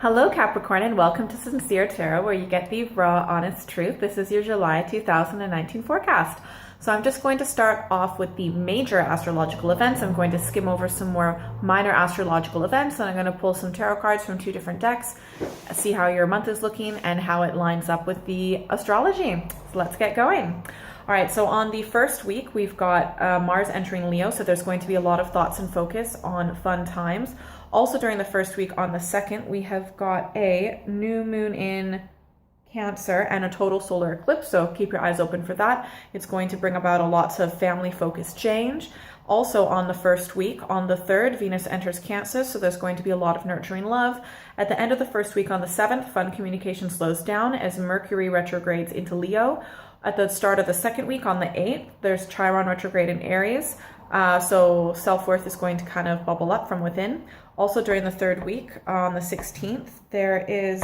Hello Capricorn and welcome to Sincere Tarot, where you get the raw, honest truth. This is your July 2019 forecast. So I'm just going to start off with the major astrological events. I'm going to skim over some more minor astrological events, and I'm going to pull some tarot cards from two different decks, see how your month is looking and how it lines up with the astrology. So let's get going. All right, so on the first week, we've got Mars entering Leo, so there's going to be a lot of thoughts and focus on fun times. Also during the first week, on the 2nd, we have got a new moon in Cancer and a total solar eclipse, so keep your eyes open for that. It's going to bring about a lots of family-focused change. Also on the first week, on the 3rd, Venus enters Cancer, so there's going to be a lot of nurturing love. At the end of the first week, on the 7th, fun communication slows down as Mercury retrogrades into Leo. At the start of the second week, on the 8th, there's Chiron retrograde in Aries, so self-worth is going to kind of bubble up from within. Also during the third week, on the 16th, there is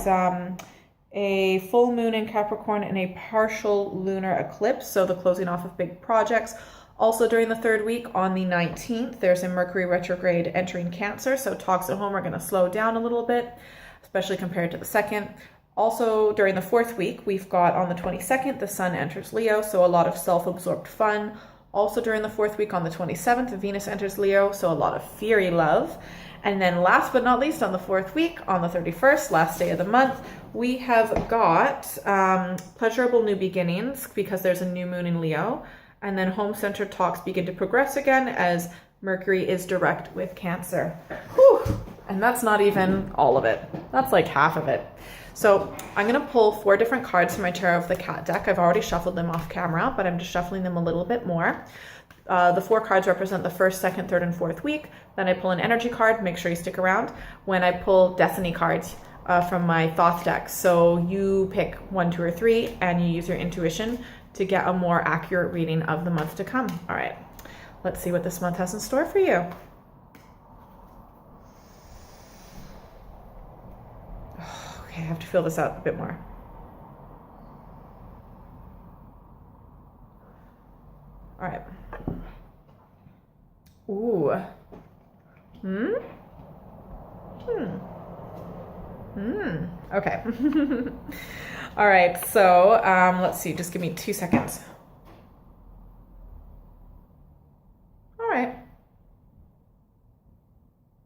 a full moon in Capricorn and a partial lunar eclipse, so the closing off of big projects. Also during the third week, on the 19th, there's a Mercury retrograde entering Cancer, so talks at home are going to slow down a little bit, especially compared to the second. Also during the fourth week, we've got on the 22nd, the Sun enters Leo, so a lot of self-absorbed fun. Also during the fourth week, on the 27th, Venus enters Leo, so a lot of fiery love. And then last but not least, on the fourth week, on the 31st, last day of the month, we have got pleasurable new beginnings because there's a new moon in Leo. And then home-centered talks begin to progress again as Mercury is direct with Cancer. Whew. And that's not even all of it. That's like half of it. So I'm going to pull 4 different cards from my Tarot of the Cat deck. I've already shuffled them off camera, but I'm just shuffling them a little bit more. The 4 cards represent the first, second, third, and fourth week. Then I pull an energy card. Make sure you stick around when I pull destiny cards from my Thoth deck. So you pick 1, 2, or 3, and you use your intuition to get a more accurate reading of the month to come. All right, let's see what this month has in store for you. Okay, I have to fill this out a bit more. All right. Ooh. Okay. All right, so let's see, just give me 2 seconds. All right.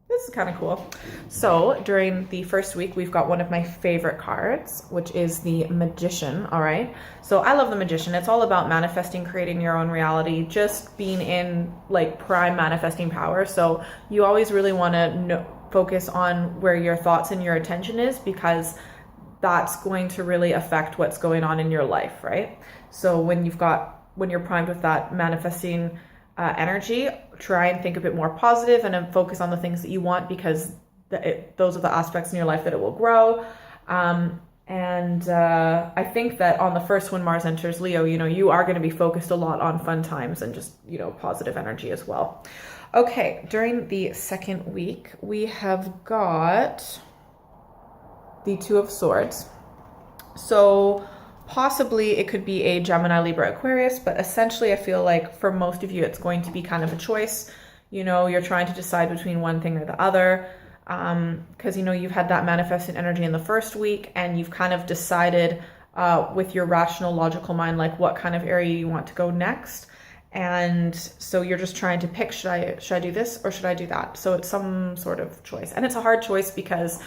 This is kind of cool. So during the first week, we've got one of my favorite cards, which is the Magician. All right. So I love the Magician. It's all about manifesting, creating your own reality, just being in like prime manifesting power. So you always really want to focus on where your thoughts and your attention is, because that's going to really affect what's going on in your life, right? So when you're primed with that manifesting energy, try and think a bit more positive and then focus on the things that you want, because those are the aspects in your life that it will grow. I think that on the first, when Mars enters Leo, you are going to be focused a lot on fun times and just, positive energy as well. Okay, during the second week, we have got the Two of Swords. So possibly it could be a Gemini, Libra, Aquarius, but essentially I feel like for most of you, it's going to be kind of a choice. You're trying to decide between one thing or the other, because, you've had that manifesting energy in the first week, and you've kind of decided with your rational, logical mind, like what kind of area you want to go next. And so you're just trying to pick, should I do this or should I do that? So it's some sort of choice. And it's a hard choice because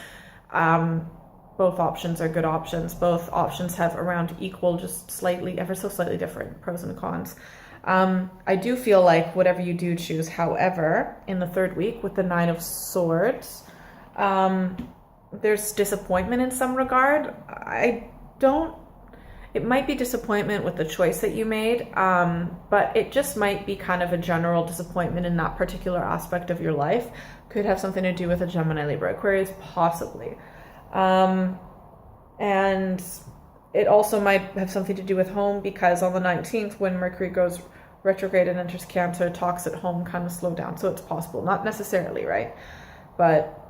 both options are good options. Both options have around equal, just slightly, ever so slightly different pros and cons. I do feel like whatever you do choose, however, in the third week with the Nine of Swords, there's disappointment in some regard. It might be disappointment with the choice that you made, but it just might be kind of a general disappointment in that particular aspect of your life. Could have something to do with a Gemini, Libra, Aquarius, possibly. And it also might have something to do with home, because on the 19th, when Mercury goes retrograde and enters Cancer, talks at home kind of slow down. So it's possible, not necessarily, right? But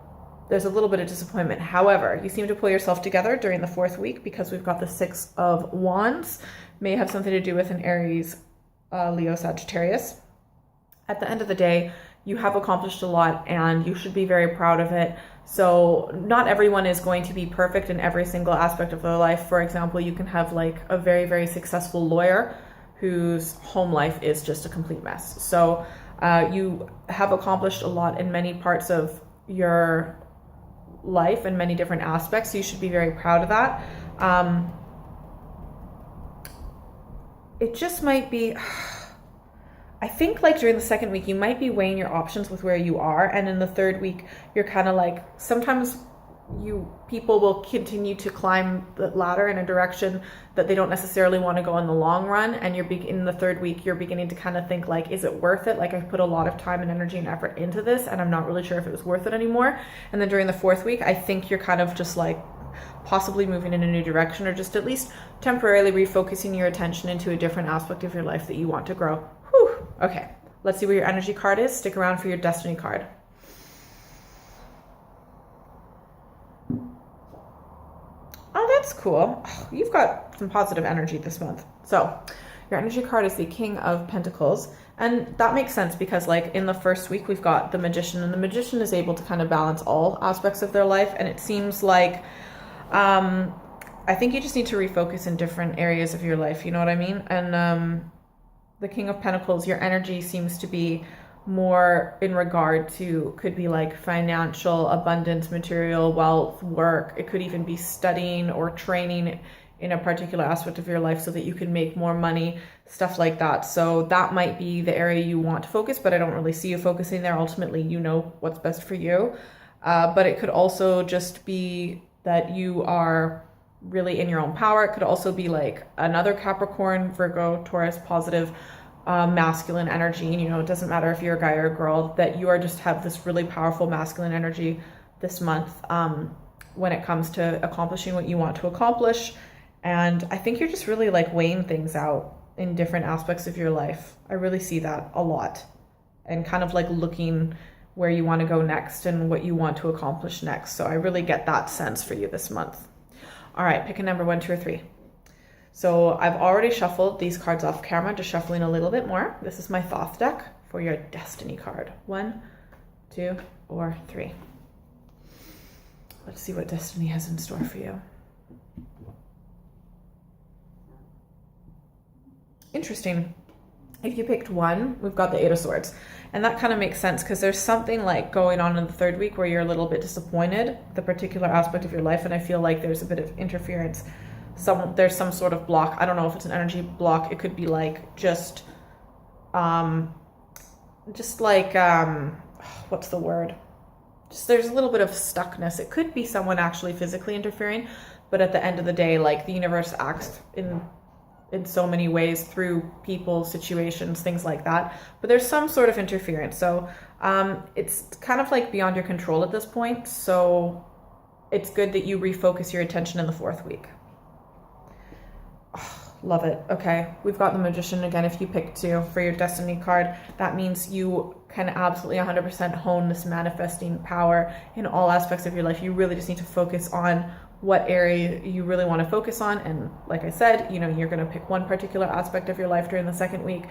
there's a little bit of disappointment. However, you seem to pull yourself together during the fourth week, because we've got the Six of Wands. May have something to do with an Aries, Leo, Sagittarius. At the end of the day, you have accomplished a lot and you should be very proud of it. So not everyone is going to be perfect in every single aspect of their life. For example, you can have like a very, very successful lawyer whose home life is just a complete mess. So you have accomplished a lot in many parts of your life and many different aspects. So you should be very proud of that. It just might be, I think like during the second week, you might be weighing your options with where you are. And in the third week, you're kind of like, sometimes people will continue to climb the ladder in a direction that they don't necessarily want to go in the long run. And in the third week, you're beginning to kind of think like, is it worth it? Like I put a lot of time and energy and effort into this, and I'm not really sure if it was worth it anymore. And then during the fourth week, I think you're kind of just like possibly moving in a new direction, or just at least temporarily refocusing your attention into a different aspect of your life that you want to grow. Whew. Okay, let's see where your energy card is. Stick around for your destiny card. Oh, that's cool. You've got some positive energy this month. So your energy card is the King of Pentacles. And that makes sense because like in the first week, we've got the Magician, and the Magician is able to kind of balance all aspects of their life. And it seems like, I think you just need to refocus in different areas of your life. You know what I mean? And the King of Pentacles, your energy seems to be more in regard to, could be like financial abundance, material wealth, work. It could even be studying or training in a particular aspect of your life so that you can make more money, stuff like that. So that might be the area you want to focus, but I don't really see you focusing there. Ultimately, you know what's best for you. But it could also just be that you are really in your own power. It could also be like another Capricorn, Virgo, Taurus, positive, masculine energy. You know, it doesn't matter if you're a guy or a girl, that you are just have this really powerful masculine energy this month when it comes to accomplishing what you want to accomplish. And I think you're just really like weighing things out in different aspects of your life. I really see that a lot, and kind of like looking where you want to go next and what you want to accomplish next. So I really get that sense for you this month. All right, pick a number, 1, 2, or 3. So I've already shuffled these cards off camera, just shuffling a little bit more. This is my Thoth deck for your destiny card. 1, 2, or 3. Let's see what destiny has in store for you. Interesting. If you picked 1, we've got the 8 of Swords. And that kind of makes sense because there's something like going on in the third week where you're a little bit disappointed, the particular aspect of your life. And I feel like there's a bit of interference. There's some sort of block. I don't know if it's an energy block. It could be like just like, what's the word? Just there's a little bit of stuckness. It could be someone actually physically interfering, but at the end of the day, like the universe acts in so many ways through people, situations, things like that. But there's some sort of interference. So it's kind of like beyond your control at this point. So it's good that you refocus your attention in the fourth week. Oh, love it. Okay, we've got the Magician again. If you pick 2 for your destiny card, that means you can absolutely 100% hone this manifesting power in all aspects of your life. You really just need to focus on what area you really want to focus on. And like I said, you know, you're going to pick one particular aspect of your life during the second week.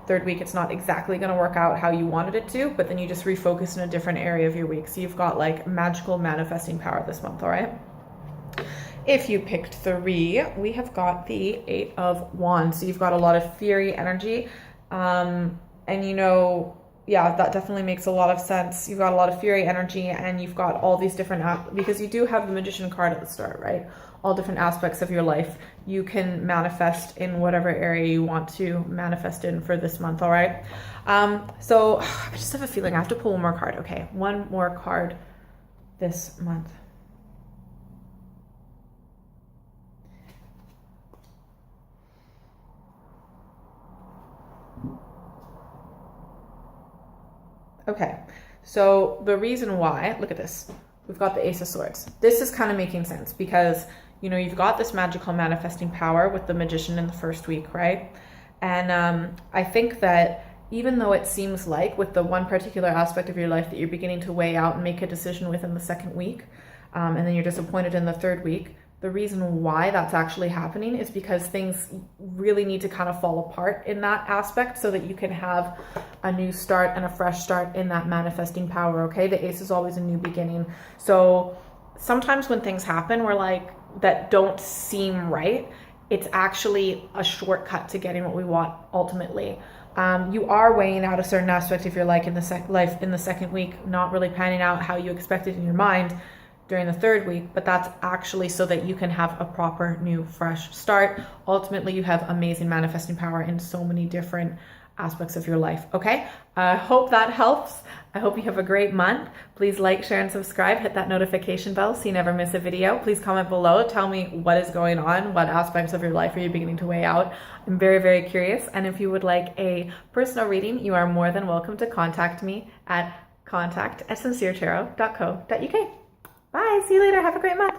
Third week, it's not exactly going to work out how you wanted it to, but then you just refocus in a different area of your week. So you've got like magical manifesting power this month. All right. If you picked 3, we have got the 8 of Wands. So you've got a lot of fiery energy. And you know, yeah, that definitely makes a lot of sense. You've got a lot of fiery energy, and you've got all these different, because you do have the Magician card at the start, right? All different aspects of your life. You can manifest in whatever area you want to manifest in for this month, all right? So I just have a feeling I have to pull one more card. Okay, one more card this month. Okay, so the reason why, look at this, we've got the Ace of Swords. This is kind of making sense because, you know, you've got this magical manifesting power with the Magician in the first week, right? And I think that even though it seems like with the one particular aspect of your life that you're beginning to weigh out and make a decision with in the second week, and then you're disappointed in the third week, The reason why that's actually happening is because things really need to kind of fall apart in that aspect so that you can have a new start and a fresh start in that manifesting power, okay? The Ace is always a new beginning. So sometimes when things happen, we're like, that don't seem right, it's actually a shortcut to getting what we want ultimately. You are weighing out a certain aspect of your life in the second week, not really panning out how you expected in your mind during the third week, but that's actually so that you can have a proper new fresh start. Ultimately, you have amazing manifesting power in so many different aspects of your life, okay? I hope that helps. I hope you have a great month. Please like, share, and subscribe. Hit that notification bell so you never miss a video. Please comment below. Tell me what is going on. What aspects of your life are you beginning to weigh out? I'm very, very curious. And if you would like a personal reading, you are more than welcome to contact me at contact@sinceretarot.co.uk. Bye. See you later. Have a great month.